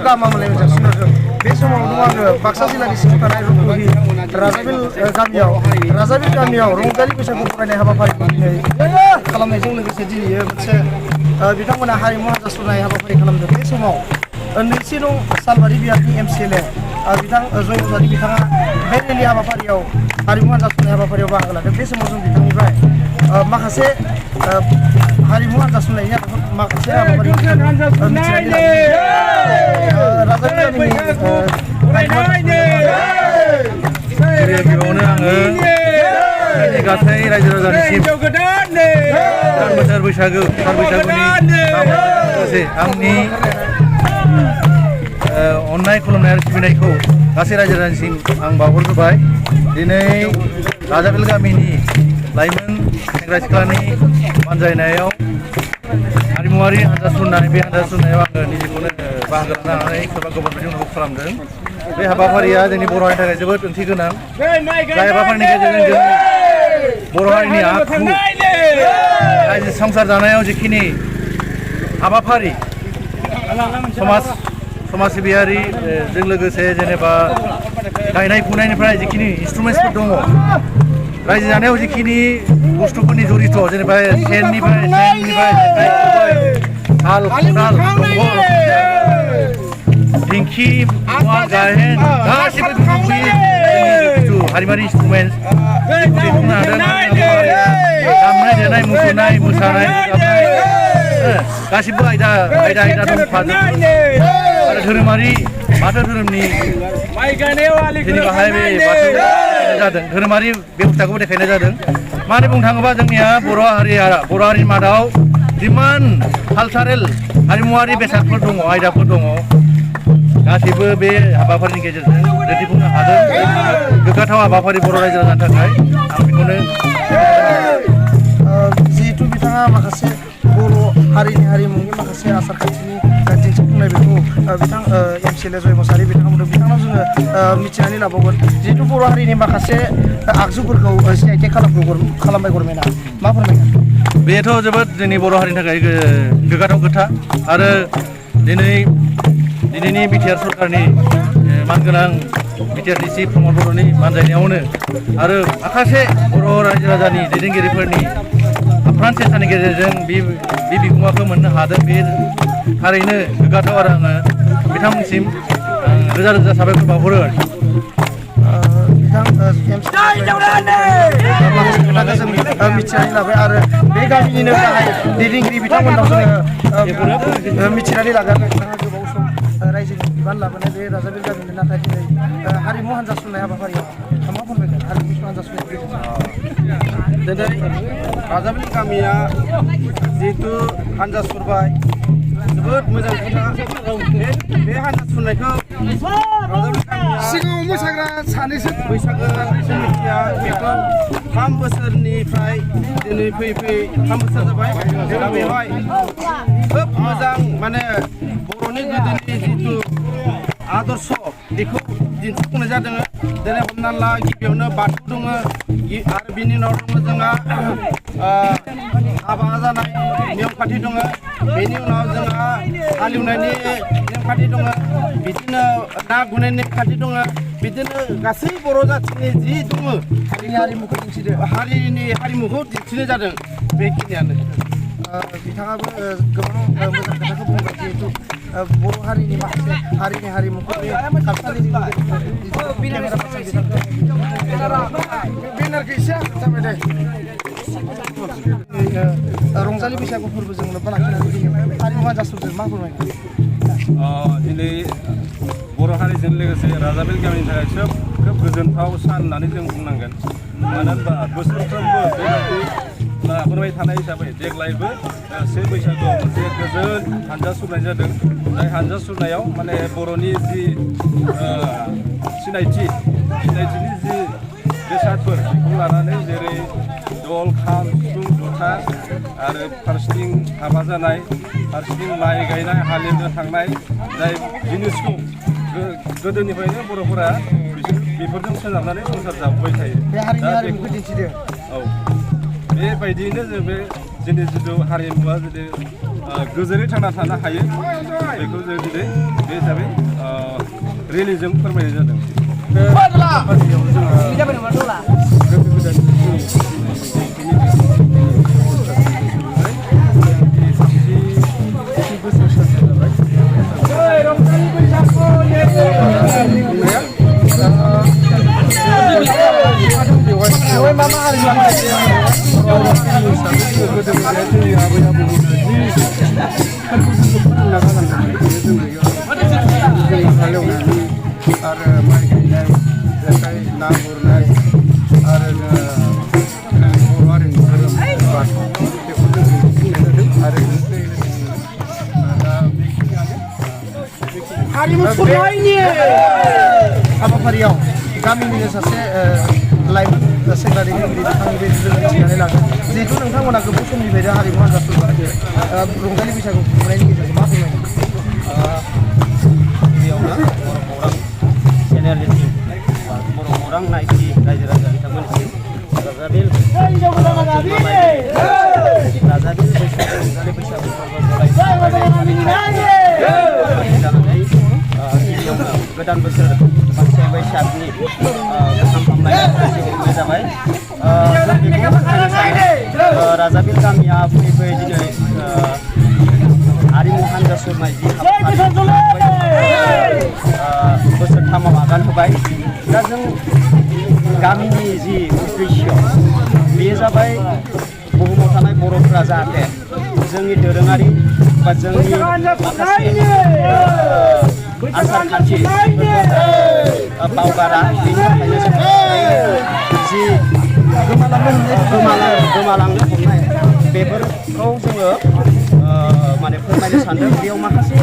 गामा मोनलाय जासिनो बे समावनो आङो बाक्सा जिल्लानि सिङाव थानाय रुपहि राजाबिल गामियाव रंजालि बैसागु बरायनाय हाबाफारिखौ दिनै खालामनायजों लोगोसे दिनै मोनसे बिथांमोना हारिमु हानजासुनाय हाबाफारि खालामदों बे समाव नैथि नं सालबारि बिहारनि MCLA बिथां जय बजारि बिथाङा बे रेलि हाबाफारियाव हारिमु हानजासुनाय हाबाफारियाव बाहागो लादों बे समाव जों बिथांनिफ्राय माखासे हारिमु हानजासुनायनि माखासे हाबाफारि मिथिनानै गिबियावनो आङो गासै रायजो राजानिसिम गोदान बोसोर बैसागुनि लोगोसे आंनि अननाय खुलुमनाय आरो सिबिनायखौ गासै रायजो राजानिसिम आं बावहरग्रोबाय दिनै राजाबिल गामिनि लाइमोन सेंग्रा सिख्लानि बानजायनायाव हारिमुवारि हानजासुनाय बे हानजासुनायाव आङो निजेखौनो बाहागो लानानै सोरबा गुबुनफोरनि उनाव खालामदों बे हाबाफारिया जोंनि बर' हारिनि थाखाय जोबोद ओंथि गोनां जाय हाबाफारिनि गेजेरजों जों बर' हारिनि आखु रायजो संसार जानायाव जिखिनि हाबाफारि समाज सिबियारिजों लोगोसे जेनेबा गायनाय फुनायनिफ्राय जिखिनि इन्सट्रुमेन्टसफोर दङ रायजो जानायाव जिखिनि बुस्थुफोरनि जरित जेनेबा सेननिफ्राय हाल खदाल दंग' दिंखि उवाल गाहेन गासिबो बुस्थु हारिमुवारि इन्सट्रुमेन्ट बुंनो हादों दामनाय देनाय मुसुरनाय मोसानाय गासिबो आयदा दंफाजोबो आरो धोरोमारि बाथौ धोरोमनि दिनै बाहाय बे बाथौ जादों धोरोमारि बेबस्थाखौबो देखायनाय जादों मानो बुंनो थाङोबा जोंनिया बर' हारिनि मादाव जिमान कालचारेल हारिमुवारि बेसादफोर दङ आयदाफोर दङ गासैबो बे हाबाफारिनि गेजेरजों दिन्थिफुंनो हादों गोग्गाथाव हाबाफारि बर' रायजो राजानि थाखाय आं बेखौनो जिहेतु बिथाङा माखासे बर' हारिनि हारिमुनि माखासे आसार खान्थिनि दिन्थिफुंनाय बेखौ बिथां MCLA जय बजारि बिथांनाव जोङो मिथिनानै लाबावगोन जिहेतु बर' हारिनि माखासे आगजुफोरखौ CIT खालामबाय गभर्नमेन्टआ मा फोरमायगोन बेथ' जोबोद जोंनि बर' हारिनि थाखाय गोग्गाथाव खोथा आरो दिनैनि BTR सरकारनि मानगोनां BTR चिफ प्रमद बर'नि बानजायनायावनो आरो माखासे बर' रायजो राजानि दैदेनगिरिफोरनि आप्राण सेस्थानि गेजेरजों बे बिगोमाखौ मोननो हादों बे थारैनो गोग्गाथाव आरो आङो बिथांमोनसिम रोजा रोजा साबायखर बावहरो मिथिनानै लाबाय आरो बे गामिनिनो गाहाय दैदेनगिरि बिथांमोननाव जोङो मिथिनानै लागोन बिथाङा गोबाव सम रायजोनि बिबान लाबोनाय बे राजाबिल गामिनि नाथाय दिनै हारिमु हानजासुनाय हाबाफारियाव मा फोरमायगोन हारिमु हानजासुनाय दिनै राजाबिल गामिया जिहेतु हानजा सुरबाय जोबोद मोजां खोथा बे हानजा सुरनायखौ सिगाङाव मोसाग्रा सानैसो बैसागो समितिया बेखौ 3 बोसोरनिफ्राय दिनै फैयै 3 बोसोर जाबाय दा बेवहाय खोब मोजां माने बर'नि गोदोनि जिथु आदर्श बेखौ दिन्थिफुंनाय जादों दिनै हमना ला गिबियावनो बाथौ दङ आरो बिनि उनाव दङ जोंहा हाबा जानाय नियम खान्थि दङ बेनि उनाव जोंहा हालेवनायनि नेम खान्थि दङ बिदिनो ना गुरनायनि नेम खान्थि दङ बिदिनो गासै बर' जाथिनि जि दङ हारिनि हारिमुखौ दिन्थिनाय जादों बेखिनियानो बिथाङाबो गोबां मोजां खोथाखौ बुंबाय जिहेतु बर' हारिनि माखासे हारिनि हारिमुखौ रंजालि बैसागु फोरबोजों लोब्बा लाखिनानै हारिमु हानजासुरजों मा फोरमायगोन दिनै बर' हारिजों लोगोसे राजाबिल गामिनि थाखाय खोब गोजोनथाव सान होननानै जों बुंनांगोन मानो होनबा बोसोरफ्रोमबो बेबायदि लाबोबाय थानाय हिसाबै देग्लायबो से बैसागुआव मोनसे गोजोन हानजा सुरनाय जादों जाय हानजा सुरनायाव माने बर'नि जि सिनायथिनि जि बेसादफोर बेखौ लानानै जेरै दल खाम सिफुं जथा आरो फारसेथिं हाबा जानाय फारसेथिं माइ गायनाय हालेवनो थांनाय जाय जिनिसखौ गोदोनिफ्रायनो बर'फोरा बेफोरजों सोनारनानै संसार जाबोबाय थायो औ बेबायदियैनो जों बे जोंनि जिथु हारिमुवा जुदि गोजोनै थांना थानो हायो बेखौ जों दिनै बे हिसाबै रेलिजों फोरमायनाय जादों। आरो माइ गायनाय जेखाइ ना गुरनाय आरो बर' हारिनि धोरोम बाथौ बेखौ जों दिन्थिफुंनाय जादों आरो दा हाबाफारियाव गामिनिनो सासे लाइमोन सेंग्रा दैदेनगिरि बिथांनि बे मिथिनानै लागोन जिहेथु नोंथांमोना गोबाव समनिफ्रायनो हारिमु हान्जाफोरखौ रंजालि बैसागु खुंनायनि गेजेरजों मा फोरमायनो गिबियावनो बर' खौरां चेनेलनि बर' खौरां नायगिरि रायजो राजा बिथांमोननिसिम राजाबिल बैसागु रंजालि बैसागु फोरबो जानानै गिबियावनो गोदान बोसोर मानसि बैसागनि गाहाम हामलायनाय हरनाय जाबाय। जों बेखौनो बुंनो सानो राजाबिल गामिया फैयै फैयै दिनै हारिमु हान्जा सुरनाय जि बोसोरथामाव आगान होबाय। दा जों गामिनि जि उद्देश्य बेयो जाबाय बुहुमाव थानाय बर'फोरा जाहाथे जोंनि दोरोङारि बा जोंनि माखासे आसार खान्थि बावगारा बेनि थाखायनो जि गोमालांनो हमनाय बेफोरखौ जोङो माने फोरमायनो सानदों। बेयाव माखासे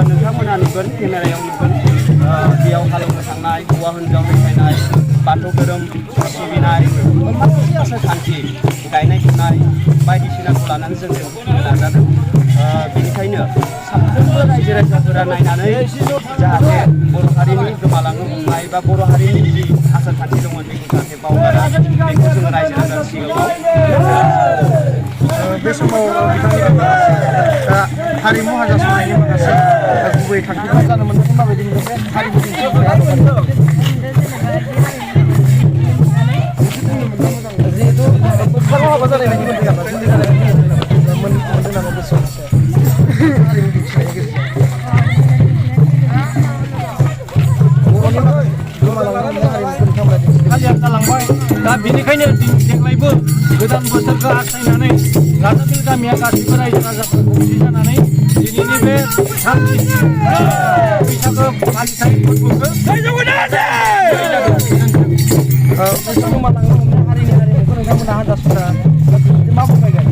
नोंथांमोना नुगोन केमेरायाव नुगोन बेयाव हालेवनो थांनाय हौवा हिन्जाव देखायनाय बाथौ धोरोम सिबिनाय माखासे आसार खान्थि गायनाय फुनाय बायदिसिनाखौ लानानै जों दिन्थिनो नाजादों। बेनिखायनो साफ्रोमबो रायजो राजाफोरा नायनानै जाहाथे बर' हारिनि गोमालांनो हमनाय बा बर' हारिनि जि आसार खान्थि दंमोन बेखौ जाहाथे बावगारा बेखौ जोङो रायजो राजानि सिगाङाव बे समाव बिथांनि हारिमु हान्जा सुरनायनि माखासे गुबै थांखिफोर जानो मोनदों माबायदि मोनदों बे हारिमु दिन्थिफुंनाया जिहेतु बोथोराव हाबा जानाय बायदि मोनदों आरो जुलि जानाय बायदि मोनदों नामा गोसोआव हारिमु दिन्थिनायनि गेजेरजों बर'नि गोमालांनाय हारिमुखौ नोंथांमोना फालिया जालांबाय। दा बेनिखायनो देग्लायबो गोदान बोसोरखौ हास्थायनानै राजाबिल गामिया गासैबो रायजो राजाफोर खौसे जानानै दिनैनि बे थामथि बैसागो फालिथाय फोरबोखौ गोमालांनो हमनाय हारिनि हारिमुखौ नोंथांमोना हान्जा सुरा मा फोरमायगोन?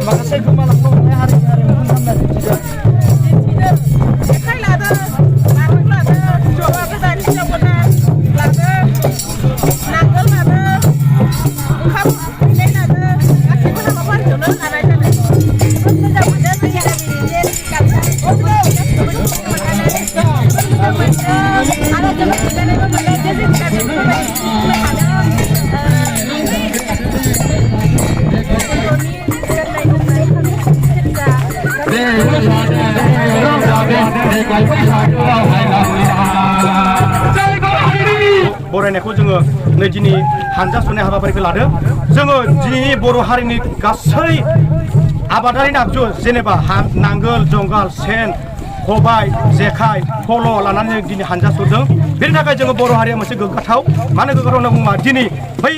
माखासे गोमालांनो हमनाय हारिनि हारिमुखौ नोंथांमोना दिन्थिगोन। बरायनायखौ जोङो नै दिनै हानजा सुनाय हाबाफारिखौ लादों। जोङो दिनैनि बर' हारिनि गासै आबादारिनि आगजु जेनेबा नांगोल जुंगाल सेन खबाइ जेखाइ फल' लानानै जों दिनै हानजा सुरदों। बेनि थाखाय जोङो बर' हारिया मोनसे गोग्गाथाव। मानो गोग्गाथाव होनना बुङोबा दिनै बै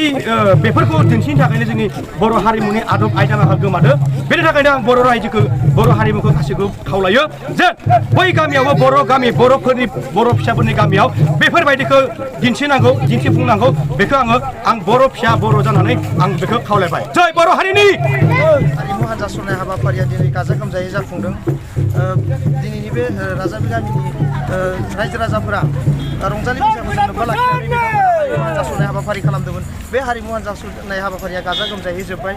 बेफोरखौ दिन्थिनो थाखायनो जोंनि बर' हारिमुनि आदब आयदाहा गोमादों। बेनि थाखायनो आं बर' रायजोखौ बर' हारिमुखौ गासैखौ खावलायो जे बै गामियावबो बर' गामि बर'फोरनि बर' फिसाफोरनि गामियाव बेफोरबायदिखौ दिन्थिनांगौ दिन्थिफुंनांगौ बेखौ आं बर' फिसा बर' जानानै आं बेखौ खावलायबाय। जय बर' हारिनि हारिमु हान्जा सुरनाय हाबाफारिया दिनै गाजा गोमजायै जाफुंदों। दिनैनि बे राजाबिल गामिनि रायजो राजाफोरा रंजालि बैसागुजों लोब्बा लाखिनानै हारिमु हान्जा सुरनाय हाबाफारि खालामदोंमोन। बे हारिमु हान्जा सुरनाय हाबाफारिया गाजा गोमजायै जोब्बाय।